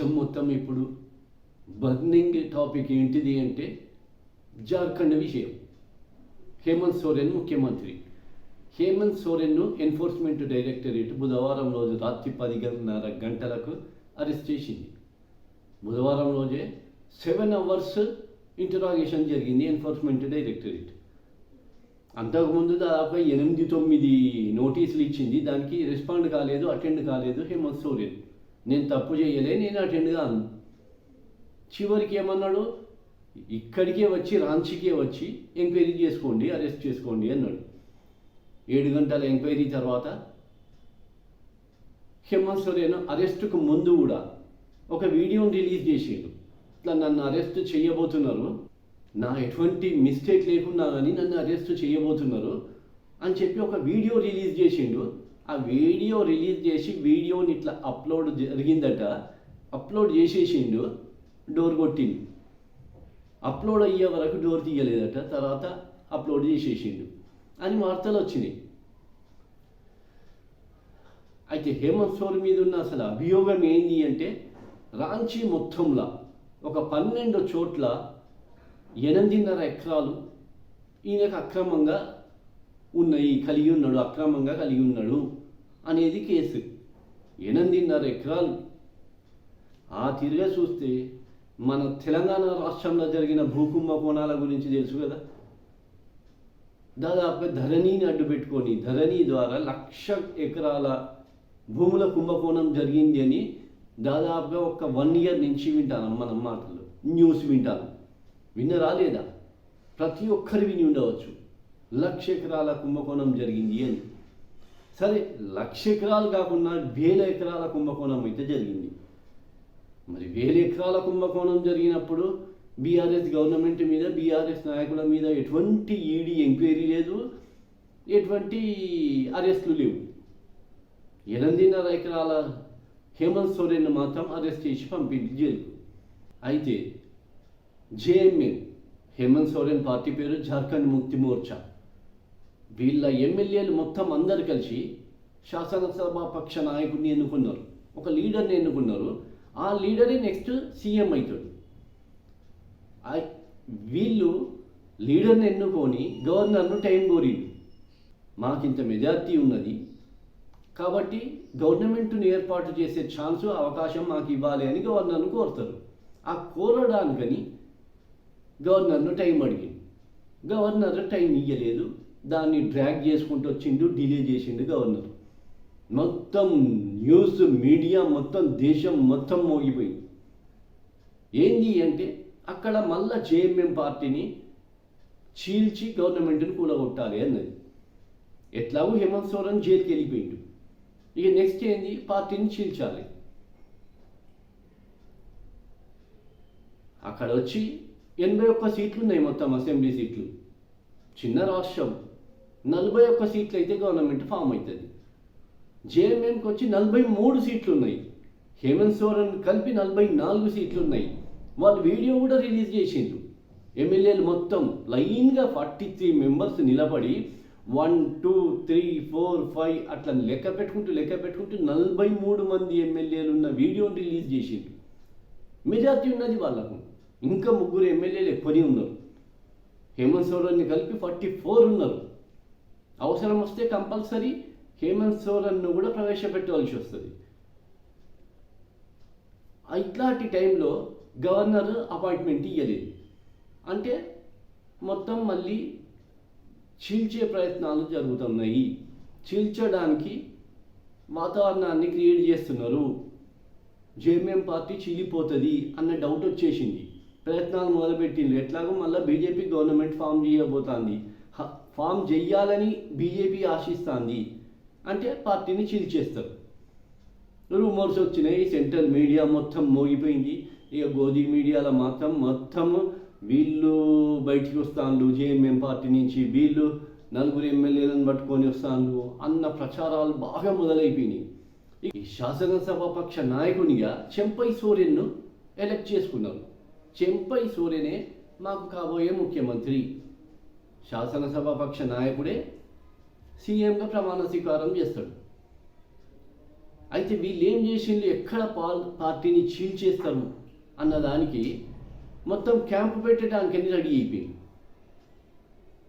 దేశం మొత్తం ఇప్పుడు బర్నింగ్ టాపిక్ ఏంటిది అంటే జార్ఖండ్ విషయం. హేమంత్ సోరెన్ ముఖ్యమంత్రి. హేమంత్ సోరెన్ను ఎన్ఫోర్స్మెంట్ డైరెక్టరేట్ బుధవారం రోజు రాత్రి 10:30 గంటలకు అరెస్ట్ చేసింది. బుధవారం రోజే 7 hours ఇంటరాగేషన్ జరిగింది ఎన్ఫోర్స్మెంట్ డైరెక్టరేట్. అంతకుముందు దాదాపు 8-9 నోటీసులు ఇచ్చింది. దానికి రెస్పాండ్ కాలేదు, అటెండ్ కాలేదు హేమంత్ సోరెన్. నేను తప్పు చేయలే, నేను అటెండ్ కాను. చివరికి ఏమన్నాడు, ఇక్కడికే వచ్చి రాంచీకే వచ్చి ఎంక్వైరీ చేసుకోండి, అరెస్ట్ చేసుకోండి అన్నాడు. 7 గంటల ఎంక్వైరీ తర్వాత హేమంత్ సోరెన్ అరెస్టుకు ముందు కూడా ఒక వీడియోని రిలీజ్ చేసిండు. ఇట్లా నన్ను అరెస్ట్ చేయబోతున్నారు, నా ఎటువంటి మిస్టేక్ లేకున్నా కానీ నన్ను అరెస్ట్ చేయబోతున్నారు అని చెప్పి ఒక వీడియో రిలీజ్ చేసిండు. ఆ వీడియో రిలీజ్ చేసి వీడియోని ఇట్లా అప్లోడ్ జరిగిందట, అప్లోడ్ చేసేసిండు, డోర్ కొట్టిండు. అప్లోడ్ అయ్యే వరకు డోర్ తీయలేదట, తర్వాత అప్లోడ్ చేసేసిండు అని వార్తలు వచ్చినాయి. అయితే హేమంత్ సోరెన్ మీద ఉన్న అసలు అభియోగం ఏంది అంటే, రాంచీ మొత్తంలో ఒక 12 చోట్ల 8.5 ఎకరాలు ఈయనకు అక్రమంగా ఉన్నాయి, అక్రమంగా కలిగి ఉన్నాడు అనేది కేసు. 8.5 ఎకరాలు. ఆ తిరిగా చూస్తే మన తెలంగాణ రాష్ట్రంలో జరిగిన భూకుంభకోణాల గురించి తెలుసు కదా. దాదాపుగా ధరణిని అడ్డు పెట్టుకొని ధరణి ద్వారా 1,00,000 ఎకరాల భూముల కుంభకోణం జరిగింది అని దాదాపుగా ఒక 1 year నుంచి వింటాను. మనం మాటలు న్యూస్ వింటాను. విన్నరా లేదా? ప్రతి ఒక్కరు విని ఉండవచ్చు 1,00,000 ఎకరాల కుంభకోణం జరిగింది అని. సరే, 1,00,000 ఎకరాలు కాకుండా 1,000 ఎకరాల కుంభకోణం అయితే జరిగింది. మరి 1,000 ఎకరాల కుంభకోణం జరిగినప్పుడు బీఆర్ఎస్ గవర్నమెంట్ మీద, బీఆర్ఎస్ నాయకుల మీద ఎటువంటి ఈడీ ఎంక్వైరీ లేదు, ఎటువంటి అరెస్టులు లేవు. 8.5 ఎకరాల హేమంత్ సోరెన్ మాత్రం అరెస్ట్ చేసి పంపింది జైలుకు. అయితే జేఎంఎం, హేమంత్ సోరెన్ పార్టీ పేరు జార్ఖండ్ ముక్తి మోర్చా, వీళ్ళ ఎమ్మెల్యేలు మొత్తం అందరు కలిసి శాసనసభ పక్ష నాయకుడిని ఎన్నుకున్నారు, ఒక లీడర్ని ఎన్నుకున్నారు. ఆ లీడరే నెక్స్ట్ సీఎం అవుతాడు. వీళ్ళు లీడర్ని ఎన్నుకొని గవర్నర్ను టైం కోరిండు. మాకింత మెజార్టీ ఉన్నది కాబట్టి గవర్నమెంట్ను ఏర్పాటు చేసే ఛాన్సు, అవకాశం మాకు ఇవ్వాలి అని గవర్నర్ను కోరుతారు. ఆ కోరడానికని గవర్నర్ను టైం అడిగింది. గవర్నర్ టైం ఇవ్వలేదు, దాన్ని డ్రాగ్ చేసుకుంటూ వచ్చిండు, డిలే చేసిండు గవర్నర్. మొత్తం న్యూస్ మీడియా మొత్తం దేశం మొత్తం మోగిపోయింది. ఏంది అంటే అక్కడ మళ్ళా జేఎంఎం పార్టీని చీల్చి గవర్నమెంట్ని కూలగొట్టాలి అన్నది. ఎట్లాగూ హేమంత్ సోరెన్ జైలుకి వెళ్ళిపోయిండు. ఇక నెక్స్ట్ ఏంది, పార్టీని చీల్చాలి. అక్కడ వచ్చి 81 సీట్లు ఉన్నాయి మొత్తం అసెంబ్లీ సీట్లు. చిన్న రాష్ట్రం, 41 సీట్లు అయితే గవర్నమెంట్ ఫామ్ అవుతుంది. జేఎంఎంకి వచ్చి 43 సీట్లు ఉన్నాయి. హేమంత్ సోరెన్ కలిపి 44 సీట్లు ఉన్నాయి. వాళ్ళు వీడియో కూడా రిలీజ్ చేసిండ్రు. ఎమ్మెల్యేలు మొత్తం లైన్గా 43 మెంబర్స్ నిలబడి 1, 2, 3, 4, 5 అట్లా లెక్క పెట్టుకుంటూ 43 మంది ఎమ్మెల్యేలు ఉన్న వీడియోని రిలీజ్ చేసిండ్రు. మెజార్టీ ఉన్నది వాళ్ళకు. ఇంకా 3 ఎమ్మెల్యేలు ఎక్కువనే ఉన్నారు. హేమంత్ సోరెన్ని కలిపి 44 ఉన్నారు. అవసరం వస్తే కంపల్సరీ హేమంత్ సోరెన్ను కూడా ప్రవేశపెట్టవలసి వస్తుంది. ఇట్లాంటి టైంలో గవర్నర్ అపాయింట్మెంట్ ఇవ్వలేదు అంటే మొత్తం మళ్ళీ చీల్చే ప్రయత్నాలు జరుగుతున్నాయి. చీల్చడానికి వాతావరణాన్ని క్రియేట్ చేస్తున్నారు. జేఎంఎం పార్టీ చీలిపోతుంది అన్న డౌట్ వచ్చేసింది. ప్రయత్నాలు మొదలుపెట్టింది. ఎట్లాగో మళ్ళీ బీజేపీ గవర్నమెంట్ ఫామ్ చేయబోతోంది. ఫామ్ చెయ్యాలని బీజేపీ ఆశిస్తుంది అంటే పార్టీని చీల్చేస్తారు. రూమర్స్ వచ్చినాయి. సెంట్రల్ మీడియా మొత్తం మోగిపోయింది. ఇక గోధి మీడియాలో మొత్తం వీళ్ళు బయటికి వస్తాను, జేఎంఎం పార్టీ నుంచి వీళ్ళు 4 ఎమ్మెల్యేలను పట్టుకొని వస్తాను అన్న ప్రచారాలు బాగా మొదలైపోయినాయి. ఈ శాసనసభ పక్ష నాయకునిగా చెంపై సోరెన్ను ఎలక్ట్ చేసుకున్నారు. చెంపై సోరెనే మాకు కాబోయే ముఖ్యమంత్రి. శాసనసభ పక్ష నాయకుడే సీఎంగా ప్రమాణ స్వీకారం చేస్తాడు. అయితే వీళ్ళు ఏం చేసిండ్రు, ఎక్కడ పార్టీని చీల్చేస్తారు అన్నదానికి మొత్తం క్యాంపు పెట్టడానికి రెడీ అయిపోయింది.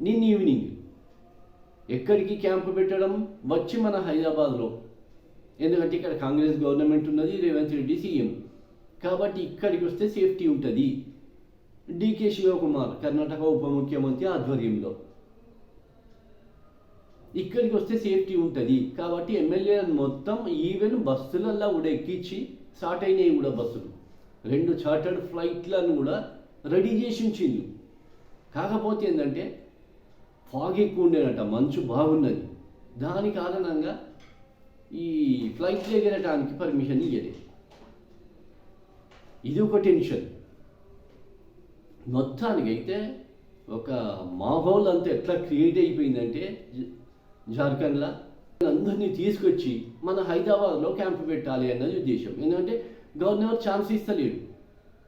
నిన్న ఈవినింగ్ ఎక్కడికి క్యాంపు పెట్టడం, వచ్చి మన హైదరాబాద్లో, ఎందుకంటే ఇక్కడ కాంగ్రెస్ గవర్నమెంట్ ఉన్నది, రేవంత్ రెడ్డి సీఎం, కాబట్టి ఇక్కడికి వస్తే సేఫ్టీ ఉంటుంది. డికే శివకుమార్ కర్ణాటక ఉప ముఖ్యమంత్రి ఆధ్వర్యంలో ఇక్కడికి వస్తే సేఫ్టీ ఉంటుంది కాబట్టి ఎమ్మెల్యేలను మొత్తం ఈవెన్ బస్సులల్లో కూడా ఎక్కించి స్టార్ట్ అయినాయి కూడా బస్సులు, 2 చార్టర్డ్ ఫ్లైట్లను కూడా రెడీ చేసి ఉంచింది. కాకపోతే ఏంటంటే ఫాగ్ ఎక్కువ ఉండేనట, మంచు బాగున్నది, దాని కారణంగా ఈ ఫ్లైట్లు ఎగరటానికి పర్మిషన్ ఇవ్వలేదు. ఇది ఒక టెన్షన్. మొత్తానికైతే ఒక మాహోల్ అంతా ఎట్లా క్రియేట్ అయిపోయిందంటే జార్ఖండ్లో అందరినీ తీసుకొచ్చి మన హైదరాబాద్లో క్యాంపు పెట్టాలి అన్నది ఉద్దేశం. ఎందుకంటే గవర్నర్ ఛాన్స్ ఇస్తలేడు,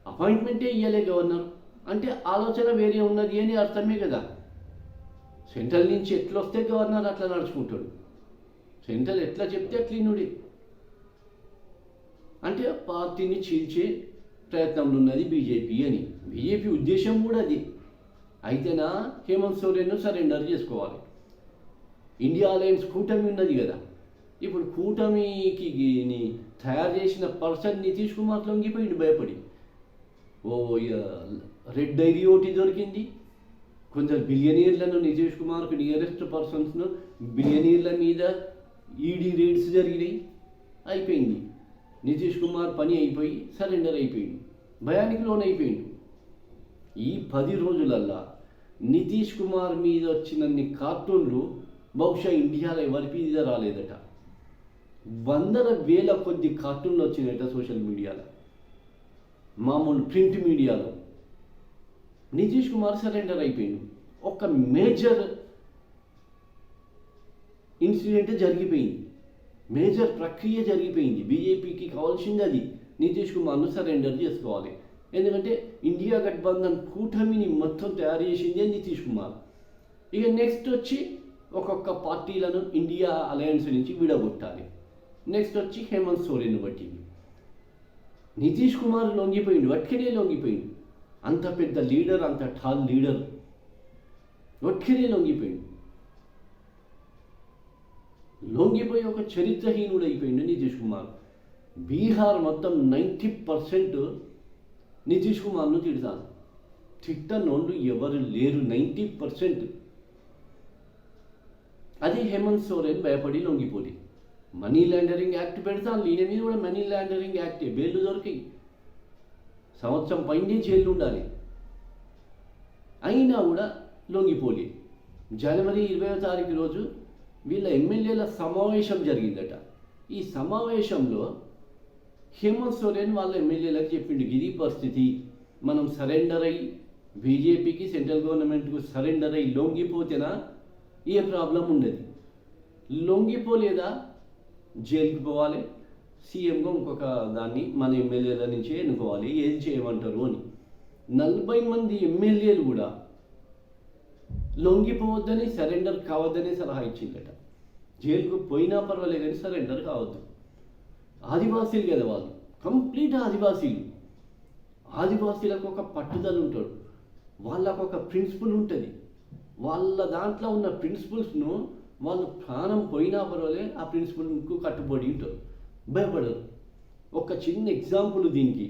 అపాయింట్మెంటే ఇవ్వలే గవర్నర్ అంటే ఆలోచన వేరే ఉన్నది అని అర్థమే కదా. సెంట్రల్ నుంచి ఎట్లా వస్తే గవర్నర్ అట్లా నడుచుకుంటాడు, సెంట్రల్ ఎట్లా చెప్తే అట్లీనుడి అంటే పార్టీని చీల్చే ప్రయత్నంలో ఉన్నది బీజేపీ అని. బీజేపీ ఉద్దేశం కూడా అది. అయితేనా హేమంత్ సోరెన్ను సరెండర్ చేసుకోవాలి. ఇండియా అలయన్స్ కూటమి ఉన్నది కదా, ఇప్పుడు కూటమికి తయారు చేసిన పర్సన్ నితీష్ కుమార్ లొంగిపోయింది భయపడి. రెడ్ డైరీ ఒకటి దొరికింది, కొందరు బిలియనీర్లను, నితీష్ కుమార్కు నియరెస్ట్ పర్సన్స్ను బిలియనీర్ల మీద ఈడీ రేడ్స్ జరిగినాయి. అయిపోయింది, నితీష్ కుమార్ పని అయిపోయి సరెండర్ అయిపోయింది, భయానికి లోనైపోయింది. ఈ 10 రోజులల్లా నితీష్ కుమార్ మీద వచ్చినన్ని కార్టూన్లు బహుశా ఇండియాలో ఎవరికి మీద రాలేదట. 100,000 కొద్ది కార్టూన్లు వచ్చినాయట సోషల్ మీడియాలో, మామూలు ప్రింట్ మీడియాలో. నితీష్ కుమార్ సరెండర్ అయిపోయింది. ఒక మేజర్ ఇన్సిడెంట్ జరిగిపోయింది, మేజర్ ప్రక్రియ జరిగిపోయింది. బీజేపీకి కావాల్సింది అది, నితీష్ కుమార్ను సరెండర్ చేసుకోవాలి. ఎందుకంటే ఇండియా గఠబంధన్ కూటమిని మొత్తం తయారు చేసిందే నితీష్ కుమార్. ఇక నెక్స్ట్ వచ్చి ఒక్కొక్క పార్టీలను ఇండియా అలయన్స్ నుంచి విడగొట్టాలి. నెక్స్ట్ వచ్చి హేమంత్ సోరెన్ పట్టింది. నితీష్ కుమార్ లొంగిపోయింది, వట్కనే లొంగిపోయింది. అంత పెద్ద లీడర్, అంత టాల్ లీడర్ వట్కనే లొంగిపోయింది. లొంగిపోయి ఒక చరిత్రహీనుడు అయిపోయింది నితీష్ కుమార్. బీహార్ మొత్తం 90% నితీష్ కుమార్ను తిడతాను, తిట్టనోళ్ళు ఎవరు లేరు, 90%. అది హేమంత్ సోరెన్ భయపడి లొంగిపోయి మనీ లాండరింగ్ యాక్ట్ పెడతాను, ఈయన మీద కూడా మనీ లాండరింగ్ యాక్టే, బెయిల్ దొరికాయి, సంవత్సరం పైనే జైలు ఉండాలి. అయినా కూడా లొంగిపోలే. జనవరి 20వ తారీఖు రోజు వీళ్ళ ఎమ్మెల్యేల సమావేశం జరిగిందట. ఈ సమావేశంలో హేమంత్ సోరెన్ వాళ్ళ ఎమ్మెల్యేలకు చెప్పిండు, ఇది పరిస్థితి, మనం సరెండర్ అయ్యి బీజేపీకి, సెంట్రల్ గవర్నమెంట్కు సరెండర్ అయ్యి లొంగిపోతేనా ఏ ప్రాబ్లం ఉండదు, లొంగిపోలేదా జైలుకి పోవాలి, సీఎంగా ఇంకొక దాన్ని మన ఎమ్మెల్యేల నుంచే ఎన్నుకోవాలి, ఏది చేయమంటారు అని. 40 మంది ఎమ్మెల్యేలు కూడా లొంగిపోవద్దని, సరెండర్ కావద్దని సలహా ఇచ్చిందట. జైలుకు పోయినా పర్వాలేదు కానీ సరెండర్ కావద్దు. ఆదివాసీలు కదా వాళ్ళు, కంప్లీట్ ఆదివాసీలు. ఆదివాసీలకు ఒక పట్టుదల ఉంటాడు, వాళ్ళకు ఒక ప్రిన్సిపల్ ఉంటుంది. వాళ్ళ దాంట్లో ఉన్న ప్రిన్సిపల్స్ను వాళ్ళు ప్రాణం పోయినా పర్వాలే ఆ ప్రిన్సిపల్కు కట్టుబడి ఉంటారు, భయపడరు. ఒక చిన్న ఎగ్జాంపుల్ దీనికి,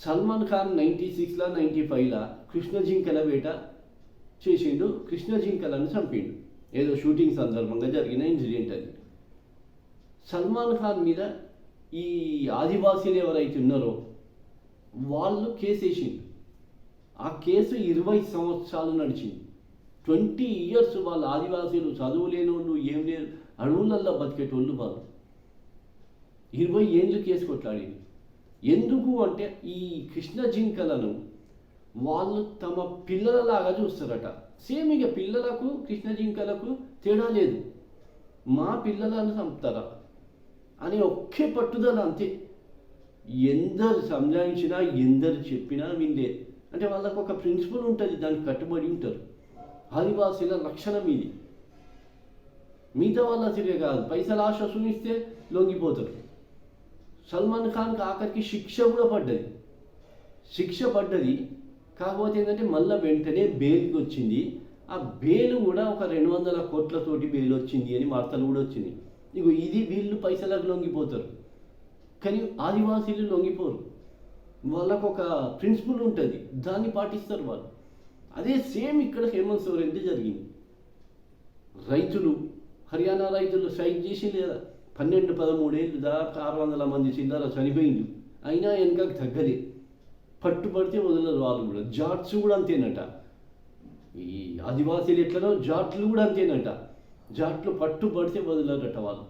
సల్మాన్ ఖాన్ 96లా 95లా కృష్ణ జింకల వేట చేసిండు, కృష్ణ జింకలను చంపిండు, ఏదో షూటింగ్ సందర్భంగా జరిగిన ఇన్సిడెంట్ అది. సల్మాన్ ఖాన్ మీద ఈ ఆదివాసీలు ఎవరైతే ఉన్నారో వాళ్ళు కేసు వేసిండు. ఆ కేసు 20 సంవత్సరాలు నడిచింది. 20 years వాళ్ళు ఆదివాసీలు, చదువు లేని వాళ్ళు, ఏం లేరు, అడవులల్లో బతికేటోళ్ళు వాళ్ళు 20 ఏళ్ళు కేసు కొట్లాడింది. ఎందుకు అంటే ఈ కృష్ణ జింకలను వాళ్ళు తమ పిల్లలలాగా చూస్తారట. సేమ్ ఇక పిల్లలకు కృష్ణ జింకలకు తేడా లేదు, మా పిల్లలను చంపుతారా అని ఒకే పట్టుదల, అంతే. ఎందరు సంజాయించినా ఎందరు చెప్పినా విందే. అంటే వాళ్ళకు ఒక ప్రిన్సిపల్ ఉంటుంది, దానికి కట్టుబడి ఉంటారు. ఆదివాసీల లక్షణం ఇది. మిగతా వాళ్ళు అసలే కాదు, పైసలు ఆశ చూపిస్తే లొంగిపోతారు. సల్మాన్ ఖాన్కి ఆఖరికి శిక్ష పడ్డది. కాకపోతే ఏంటంటే మళ్ళీ వెంటనే బెయిల్కి వచ్చింది. ఆ బెయిల్ కూడా ఒక 200 కోట్లతోటి బెయిల్ వచ్చింది అని వార్తలు కూడా వచ్చినాయి. ఇగో ఇది వీళ్ళు పైసలకు లొంగిపోతారు, కానీ ఆదివాసీలు లొంగిపోరు. వాళ్ళకు ఒక ప్రిన్సిపల్ ఉంటుంది, దాన్ని పాటిస్తారు వాళ్ళు. అదే సేమ్ ఇక్కడ హేమంత్ సోరెన్ జరిగింది. రైతులు, హర్యానా రైతులు స్ట్రైక్ చేసి లేదా 12-13 ఏళ్ళు దాకా 600 మంది చిల్లర చనిపోయింది. అయినా వెనకకి తగ్గలే, పట్టుబడితే వదలరు వాళ్ళు కూడా. జాట్స్ కూడా అంతేనట, ఈ ఆదివాసీలు ఎట్లనో జాట్లు కూడా అంతేనట. జాట్లు పట్టుబడితే వదలరట వాళ్ళు,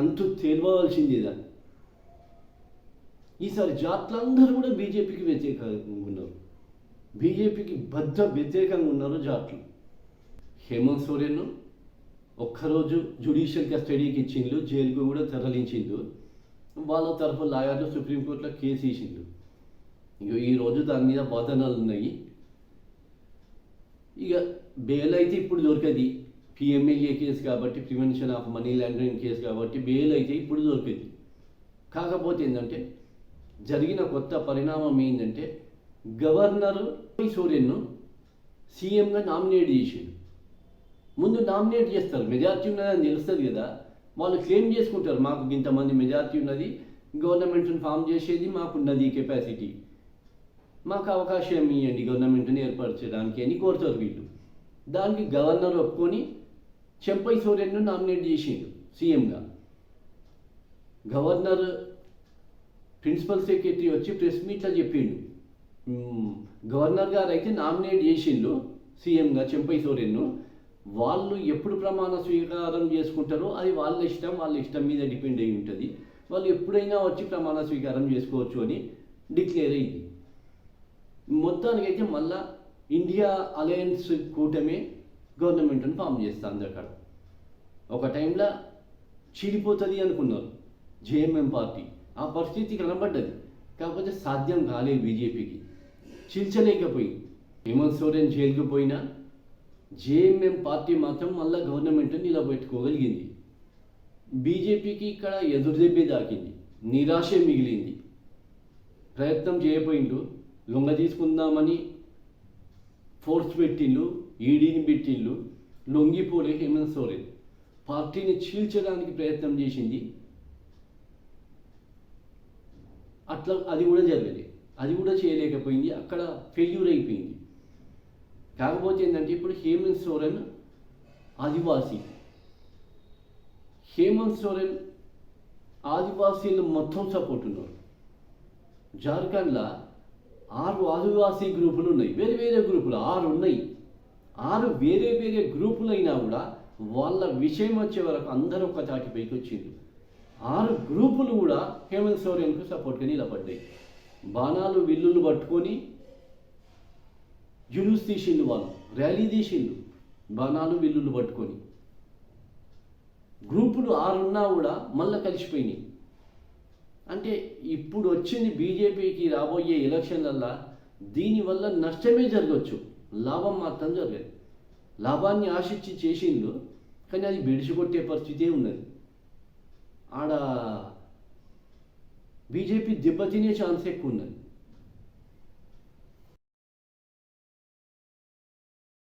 అంతు తెలియవలసింది దాన్ని. ఈసారి జాట్లందరూ కూడా బీజేపీకి వ్యతిరేకంగా ఉన్నారు, బీజేపీకి వ్యతిరేకంగా ఉన్నారు జాట్లు. హేమంత్ సోరెన్ ఒక్కరోజు జ్యుడిషియల్ కస్టడీకి ఇచ్చిండు, జైలుకు కూడా తరలించిండు. వాళ్ళ తరఫు లాయర్లు సుప్రీంకోర్టులో కేసు వేసిండు. ఇక ఈరోజు దాని మీద వాదనలు ఉన్నాయి. ఇక బెయిల్ అయితే ఇప్పుడు దొరకది, పిఎంఎల్ఏ కేసు కాబట్టి, prevention of money laundering case కాబట్టి బెయిల్ అయితే ఇప్పుడు దొరకది. కాకపోతే ఏంటంటే జరిగిన కొత్త పరిణామం ఏంటంటే గవర్నర్ సోరెన్ను సీఎంగా నామినేట్ చేసిండు. ముందు నామినేట్ చేస్తారు, మెజార్టీ ఉన్నదని తెలుస్తుంది కదా, వాళ్ళు క్లెయిమ్ చేసుకుంటారు, మాకు ఇంతమంది మెజార్టీ ఉన్నది, గవర్నమెంట్ని ఫామ్ చేసేది మాకున్నది కెపాసిటీ, మాకు అవకాశం ఇవ్వండి గవర్నమెంట్ని ఏర్పరచడానికి అని కోరుతారు వీళ్ళు. దానికి గవర్నర్ ఒప్పుకొని చెంపై సోరెన్ను నామినేట్ చేసిండు సీఎంగా. గవర్నర్ ప్రిన్సిపల్ సెక్రటరీ వచ్చి ప్రెస్ మీట్లో చెప్పిండు, గవర్నర్ గారు అయితే నామినేట్ చేసిండు సీఎంగా చెంపై సోరెన్ను, వాళ్ళు ఎప్పుడు ప్రమాణ స్వీకారం చేసుకుంటారో అది వాళ్ళ ఇష్టం మీద డిపెండ్ అయి ఉంటుంది, వాళ్ళు ఎప్పుడైనా వచ్చి ప్రమాణ స్వీకారం చేసుకోవచ్చు అని డిక్లేర్ అయింది. మొత్తానికైతే మళ్ళా ఇండియా అలయన్స్ కూటమే గవర్నమెంట్ని ఫామ్ చేస్తుంది. అక్కడ ఒక టైంలో చీలిపోతుంది అనుకున్నారు జేఎంఎం పార్టీ, ఆ పరిస్థితి కనబడ్డది. కాకపోతే సాధ్యం కాలేదు, బీజేపీకి చీల్చలేకపోయింది. హేమంత్ సోరెన్ జైలుకు పోయినా జేఎంఎం పార్టీ మాత్రం మళ్ళీ గవర్నమెంట్ని నిలబెట్టుకోగలిగింది. బీజేపీకి ఇక్కడ ఎదురుదెబ్బే దాకింది, నిరాశ మిగిలింది. ప్రయత్నం చేయబోయిండు, లొంగ తీసుకుందామని ఫోర్స్ పెట్టిండు, ఈడీని పెట్టిండు, లొంగిపోలే హేమంత్ సోరెన్. పార్టీని చీల్చడానికి ప్రయత్నం చేసింది, అట్లా అది కూడా జరగలేదు, అది కూడా చేయలేకపోయింది, అక్కడ ఫెయిల్యూర్ అయిపోయింది. కాకపోతే ఏంటంటే ఇప్పుడు హేమంత్ సోరెన్ ఆదివాసీ, హేమంత్ సోరెన్ ఆదివాసీలు మొత్తం సపోర్ట్ ఉన్నారు. జార్ఖండ్లో 6 ఆదివాసీ గ్రూపులు ఉన్నాయి, వేరే గ్రూపులు 6 ఉన్నాయి. 6 వేరే గ్రూపులు అయినా కూడా వాళ్ళ విషయం వచ్చే వరకు అందరూ ఒక తాటిపైకి వచ్చింది. 6 గ్రూపులు కూడా హేమంత్ సోరెన్కు సపోర్ట్గా నిలబడ్డాయి. బాణాలు విల్లులు పట్టుకొని జులూస్ తీసిండు, వాళ్ళు ర్యాలీ తీసిండు, బాణాలు విల్లులు పట్టుకొని. గ్రూపులు 6 ఉన్నా కూడా మళ్ళీ కలిసిపోయినాయి. అంటే ఇప్పుడు వచ్చింది బీజేపీకి రాబోయే ఎలక్షన్లల్లో దీనివల్ల నష్టమే జరగవచ్చు, లాభం మాత్రం జరగదు. లాభాన్ని ఆశించి చేసిండు, కానీ అది బెడిసికొట్టే పరిస్థితే ఉన్నది. ఆడ బీజేపీ దెబ్బతినే ఛాన్స్ ఎక్కువ ఉన్నది.